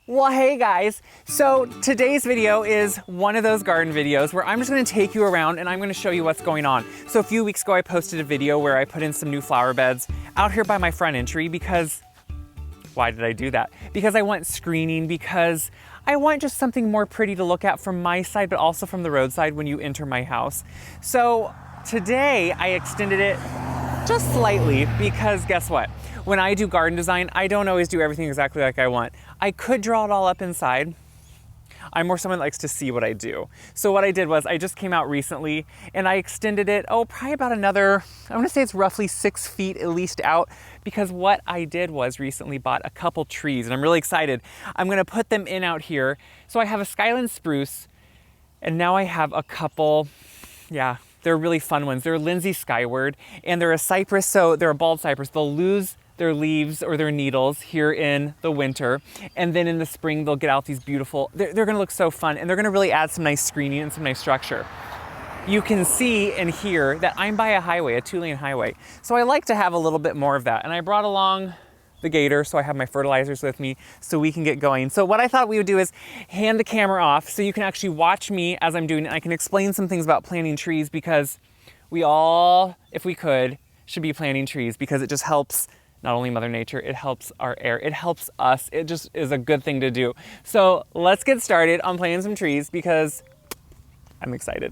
Well, hey guys, so today's video is one of those garden videos where I'm just gonna take you around and I'm gonna show you what's going on. So a few weeks ago I posted a video where I put in some new flower beds out here by my front entry because, why did I do that? Because I want screening, because I want just something more pretty to look at from my side, but also from the roadside when you enter my house. So today I extended it just slightly because guess what? When I do garden design, I don't always do everything exactly like I want. I could draw it all up inside. I'm more someone that likes to see what I do. So what I did was I just came out recently and I extended it, probably about another, I want to say it's roughly 6 feet at least out, because what I did was recently bought a couple trees and I'm really excited. I'm going to put them in out here. So I have a Skyland spruce and now I have a couple, they're really fun ones. They're Lindsay Skyward and they're a cypress, so they're a bald cypress. They'll lose their leaves or their needles here in the winter, and then in the spring they'll get out these beautiful, they're gonna look so fun, and they're gonna really add some nice screening and some nice structure. You can see and hear that I'm by a highway, a 2-lane highway, so I like to have a little bit more of that, and I brought along the gator, so I have my fertilizers with me so we can get going. So what I thought we would do is hand the camera off so you can actually watch me as I'm doing it. I can explain some things about planting trees, because we all, if we could, should be planting trees, because it just helps not only Mother Nature, it helps our air, it helps us. It just is a good thing to do. So let's get started on planting some trees because I'm excited.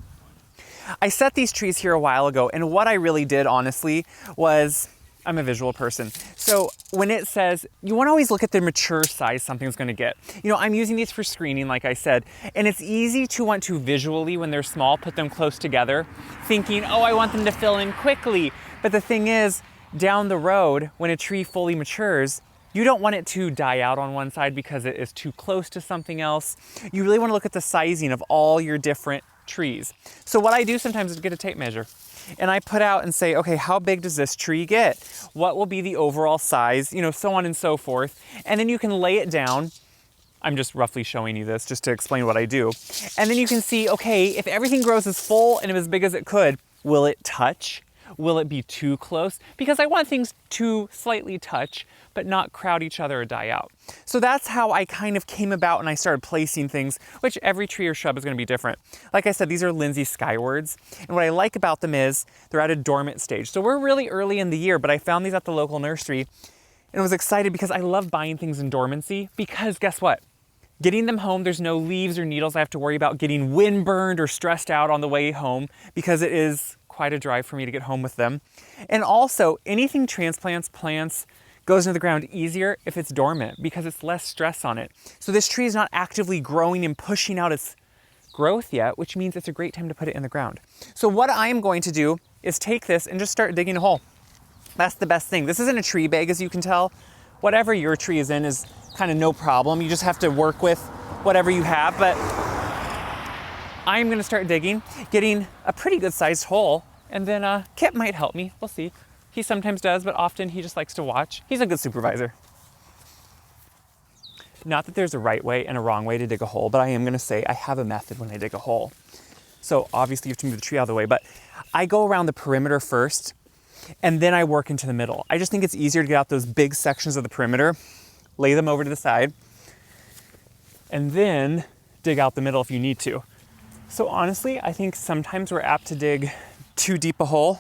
I set these trees here a while ago, and what I really did, honestly, was, I'm a visual person. So when it says, you want to always look at the mature size something's going to get. You know, I'm using these for screening, like I said, and it's easy to want to visually, when they're small, put them close together, thinking, oh, I want them to fill in quickly. But the thing is, down the road, when a tree fully matures, you don't want it to die out on one side because it is too close to something else. You really want to look at the sizing of all your different trees. So what I do sometimes is get a tape measure and I put out and say, okay, how big does this tree get? What will be the overall size? You know, so on and so forth. And then you can lay it down. I'm just roughly showing you this just to explain what I do. And then you can see, okay, if everything grows as full and as big as it could, will it touch? Will it be too close? Because I want things to slightly touch, but not crowd each other or die out. So that's how I kind of came about and I started placing things, which every tree or shrub is going to be different. Like I said, these are Lindsay Skywards. And what I like about them is they're at a dormant stage. So we're really early in the year, but I found these at the local nursery and I was excited because I love buying things in dormancy, because guess what? Getting them home, there's no leaves or needles I have to worry about getting windburned or stressed out on the way home, because it is quite a drive for me to get home with them. And also, anything transplants, plants, goes into the ground easier if it's dormant, because it's less stress on it. So this tree is not actively growing and pushing out its growth yet, which means it's a great time to put it in the ground. So what I'm going to do is take this and just start digging a hole. That's the best thing. This isn't a tree bag, as you can tell. Whatever your tree is in is kind of no problem. You just have to work with whatever you have, but I'm gonna start digging, getting a pretty good sized hole, and then Kip might help me, we'll see. He sometimes does, but often he just likes to watch. He's a good supervisor. Not that there's a right way and a wrong way to dig a hole, but I am gonna say I have a method when I dig a hole. So obviously you have to move the tree out of the way, but I go around the perimeter first, and then I work into the middle. I just think it's easier to get out those big sections of the perimeter, lay them over to the side, and then dig out the middle if you need to. So honestly, I think sometimes we're apt to dig too deep a hole.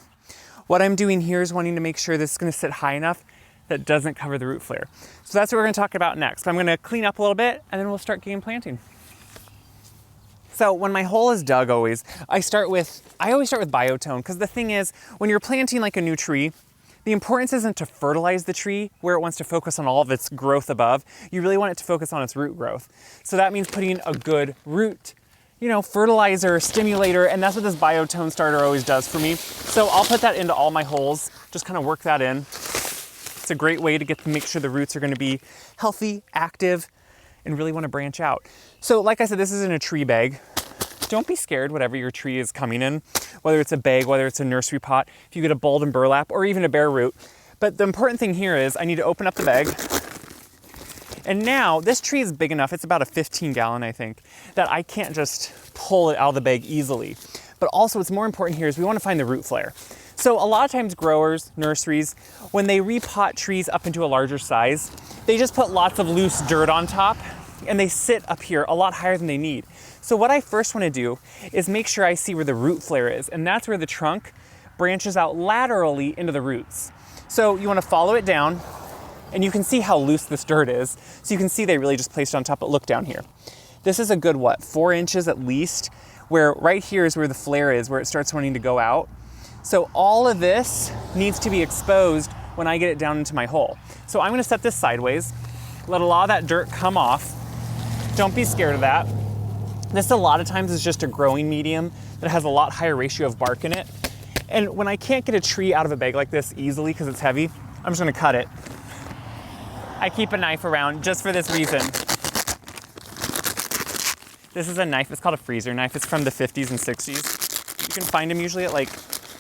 What I'm doing here is wanting to make sure this is going to sit high enough that it doesn't cover the root flare. So that's what we're going to talk about next. I'm going to clean up a little bit and then we'll start getting planting. So when my hole is dug, I always start with biotone, because the thing is, when you're planting like a new tree, the importance isn't to fertilize the tree where it wants to focus on all of its growth above. You really want it to focus on its root growth. So that means putting a good root, fertilizer, stimulator, and that's what this biotone starter always does for me. So I'll put that into all my holes, just kind of work that in. It's a great way to make sure the roots are going to be healthy, active, and really want to branch out. So like I said, this is in a tree bag. Don't be scared whatever your tree is coming in, whether it's a bag, whether it's a nursery pot, if you get a bulb and burlap, or even a bare root. But the important thing here is I need to open up the bag. And now this tree is big enough, it's about a 15-gallon, I think, that I can't just pull it out of the bag easily. But also what's more important here is we want to find the root flare. So a lot of times growers, nurseries, when they repot trees up into a larger size, they just put lots of loose dirt on top and they sit up here a lot higher than they need. So what I first want to do is make sure I see where the root flare is, and that's where the trunk branches out laterally into the roots. So you want to follow it down, and you can see how loose this dirt is. So you can see they really just placed it on top, but look down here. This is a good, 4 inches at least, where right here is where the flare is, where it starts wanting to go out. So all of this needs to be exposed when I get it down into my hole. So I'm gonna set this sideways, let a lot of that dirt come off. Don't be scared of that. This a lot of times is just a growing medium that has a lot higher ratio of bark in it. And when I can't get a tree out of a bag like this easily because it's heavy, I'm just gonna cut it. I keep a knife around just for this reason. This is a knife, it's called a freezer knife. It's from the 50s and 60s. You can find them usually at like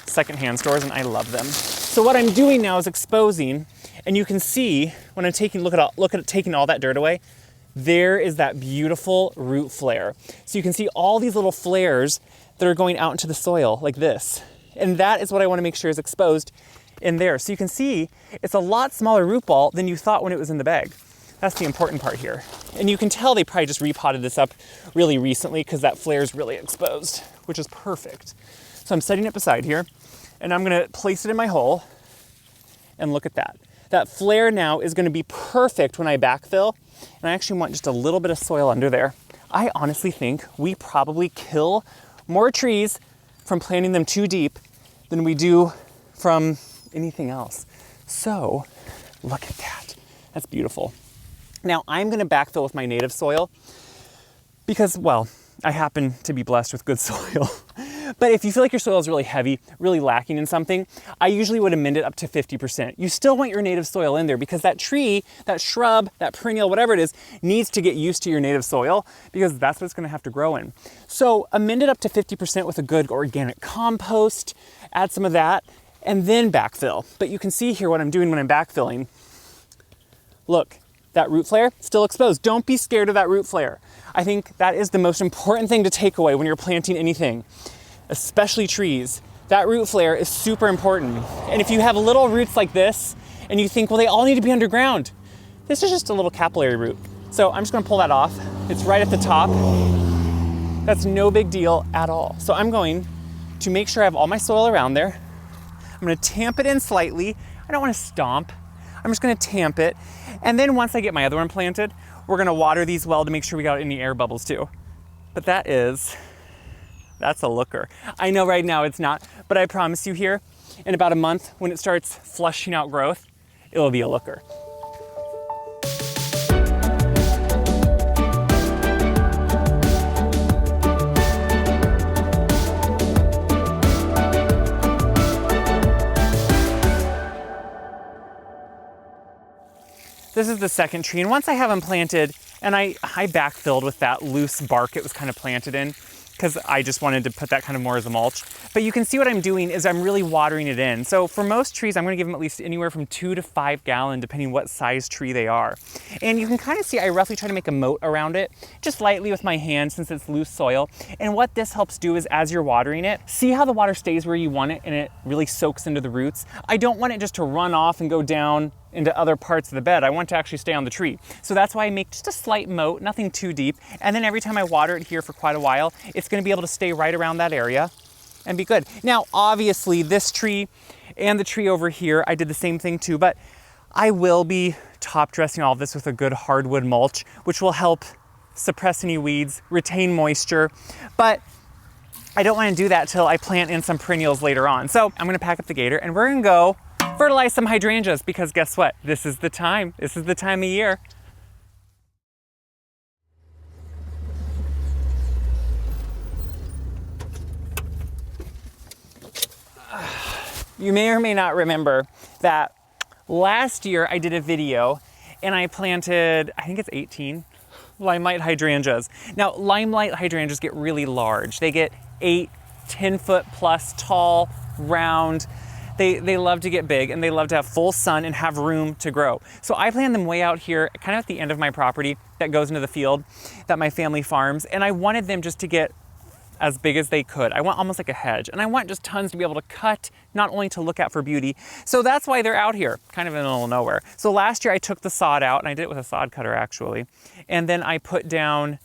secondhand stores, and I love them. So what I'm doing now is exposing, and you can see when I'm taking, look at taking all that dirt away, there is that beautiful root flare. So you can see all these little flares that are going out into the soil like this. And that is what I want to make sure is exposed in there. So you can see it's a lot smaller root ball than you thought when it was in the bag. That's the important part here. And you can tell they probably just repotted this up really recently because that flare is really exposed, which is perfect. So I'm setting it beside here, and I'm gonna place it in my hole, and look at that. That flare now is gonna be perfect when I backfill, and I actually want just a little bit of soil under there. I honestly think we probably kill more trees from planting them too deep than we do from anything else. So look at that, that's beautiful. Now I'm gonna backfill with my native soil because, well, I happen to be blessed with good soil. But if you feel like your soil is really heavy, really lacking in something, I usually would amend it up to 50%. You still want your native soil in there because that tree, that shrub, that perennial, whatever it is, needs to get used to your native soil because that's what it's gonna have to grow in. So amend it up to 50% with a good organic compost, add some of that, and then backfill. But you can see here what I'm doing when I'm backfilling. Look, that root flare still exposed. Don't be scared of that root flare. I think that is the most important thing to take away when you're planting anything, especially trees. That root flare is super important. And if you have little roots like this and you think, well, they all need to be underground, this is just a little capillary root. So I'm just gonna pull that off. It's right at the top. That's no big deal at all. So I'm going to make sure I have all my soil around there. I'm gonna tamp it in slightly. I don't wanna stomp. I'm just gonna tamp it. And then once I get my other one planted, we're gonna water these well to make sure we got any air bubbles too. But that's a looker. I know right now it's not, but I promise you here, in about a month, when it starts flushing out growth, it'll be a looker. This is the second tree, and once I have them planted, and I backfilled with that loose bark it was kind of planted in, because I just wanted to put that kind of more as a mulch. But you can see what I'm doing is I'm really watering it in. So for most trees, I'm gonna give them at least anywhere from 2 to 5 gallon, depending what size tree they are. And you can kind of see I roughly try to make a moat around it, just lightly with my hand since it's loose soil. And what this helps do is as you're watering it, see how the water stays where you want it and it really soaks into the roots. I don't want it just to run off and go down into other parts of the bed. I want to actually stay on the tree. So that's why I make just a slight moat, nothing too deep. And then every time I water it here for quite a while, it's gonna be able to stay right around that area and be good. Now, obviously this tree and the tree over here, I did the same thing too, but I will be top dressing all of this with a good hardwood mulch, which will help suppress any weeds, retain moisture. But I don't wanna do that till I plant in some perennials later on. So I'm gonna pack up the gator and we're gonna go fertilize some hydrangeas because guess what? This is the time. This is the time of year. You may or may not remember that last year I did a video and I planted, I think it's 18 limelight hydrangeas. Now, limelight hydrangeas get really large. They get 8, 10 foot plus tall, round. They love to get big and they love to have full sun and have room to grow. So I planted them way out here, kind of at the end of my property that goes into the field that my family farms. And I wanted them just to get as big as they could. I want almost like a hedge, and I want just tons to be able to cut, not only to look at for beauty. So that's why they're out here, kind of in the middle of nowhere. So last year I took the sod out, and I did it with a sod cutter actually, and then I put down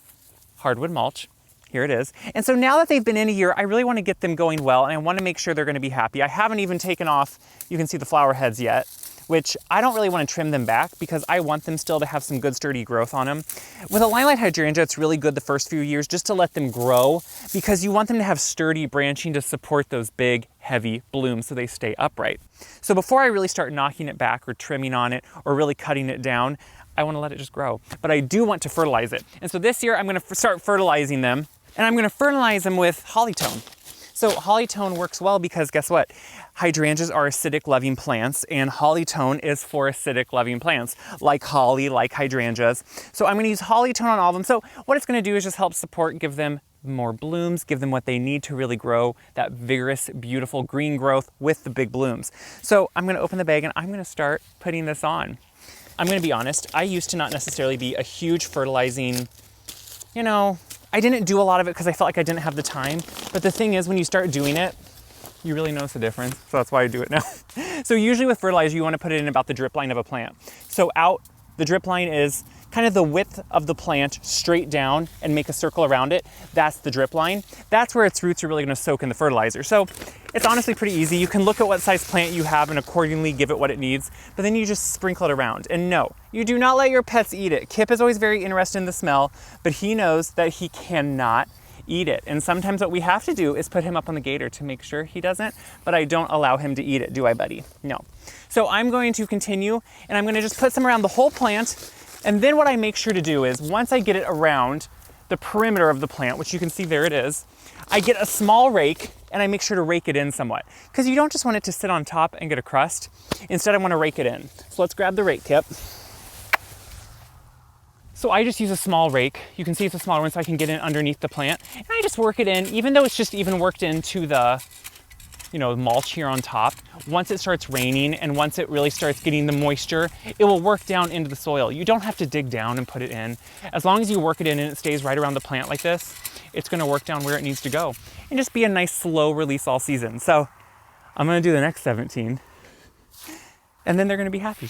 hardwood mulch. Here it is. And so now that they've been in a year, I really want to get them going well, and I want to make sure they're going to be happy. I haven't even taken off, you can see the flower heads yet, which I don't really want to trim them back because I want them still to have some good sturdy growth on them. With a limelight hydrangea, it's really good the first few years just to let them grow because you want them to have sturdy branching to support those big, heavy blooms so they stay upright. So before I really start knocking it back or trimming on it or really cutting it down, I want to let it just grow. But I do want to fertilize it. And so this year I'm going to start fertilizing them, and I'm going to fertilize them with Hollytone. So Hollytone works well because guess what? Hydrangeas are acidic loving plants, and Hollytone is for acidic loving plants like holly, like hydrangeas. So I'm going to use Hollytone on all of them. So what it's going to do is just help support, give them more blooms, give them what they need to really grow that vigorous, beautiful green growth with the big blooms. So I'm going to open the bag and I'm going to start putting this on. I'm going to be honest, I used to not necessarily be a huge fertilizing, I didn't do a lot of it because I felt like I didn't have the time. But the thing is, when you start doing it, you really notice the difference. So that's why I do it now. So usually with fertilizer, you want to put it in about the drip line of a plant. So the drip line is kind of the width of the plant straight down and make a circle around it. That's the drip line. That's where its roots are really going to soak in the fertilizer. So it's honestly pretty easy. You can look at what size plant you have and accordingly give it what it needs, but then you just sprinkle it around. And no, you do not let your pets eat it. Kip is always very interested in the smell, but he knows that he cannot eat it. And sometimes what we have to do is put him up on the gator to make sure he doesn't, but I don't allow him to eat it, do I, buddy? No. So I'm going to continue, and I'm going to just put some around the whole plant. And then what I make sure to do is once I get it around the perimeter of the plant, which you can see there it is, I get a small rake and I make sure to rake it in somewhat because you don't just want it to sit on top and get a crust. Instead, I want to rake it in. So let's grab the rake, Kip. So I just use a small rake. You can see it's a smaller one so I can get in underneath the plant. And I just work it in, even though it's just even worked into the mulch here on top. Once it starts raining and once it really starts getting the moisture, it will work down into the soil. You don't have to dig down and put it in. As long as you work it in and it stays right around the plant like this, it's gonna work down where it needs to go and just be a nice slow release all season. So I'm gonna do the next 17 and then they're gonna be happy.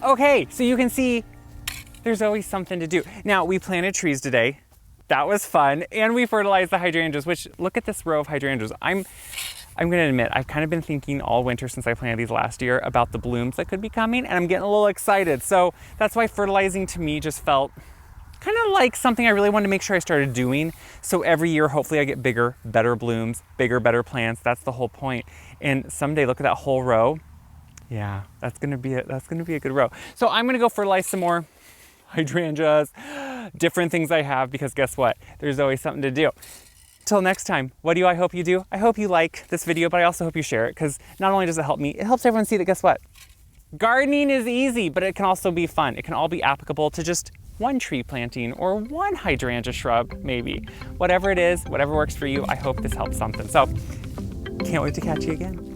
Okay, so you can see there's always something to do. Now, we planted trees today. That was fun. And we fertilized the hydrangeas, which look at this row of hydrangeas. I'm gonna admit, I've kind of been thinking all winter since I planted these last year about the blooms that could be coming, and I'm getting a little excited. So that's why fertilizing to me just felt kind of like something I really wanted to make sure I started doing. So every year, hopefully I get bigger, better blooms, bigger, better plants. That's the whole point. And someday, look at that whole row. Yeah, that's gonna be a good row. So I'm gonna go fertilize some more hydrangeas, different things I have, because guess what? There's always something to do. Till next time, what do I hope you do? I hope you like this video, but I also hope you share it, because not only does it help me, it helps everyone see that, guess what? Gardening is easy, but it can also be fun. It can all be applicable to just one tree planting or one hydrangea shrub, maybe. Whatever it is, whatever works for you, I hope this helps something. So, can't wait to catch you again.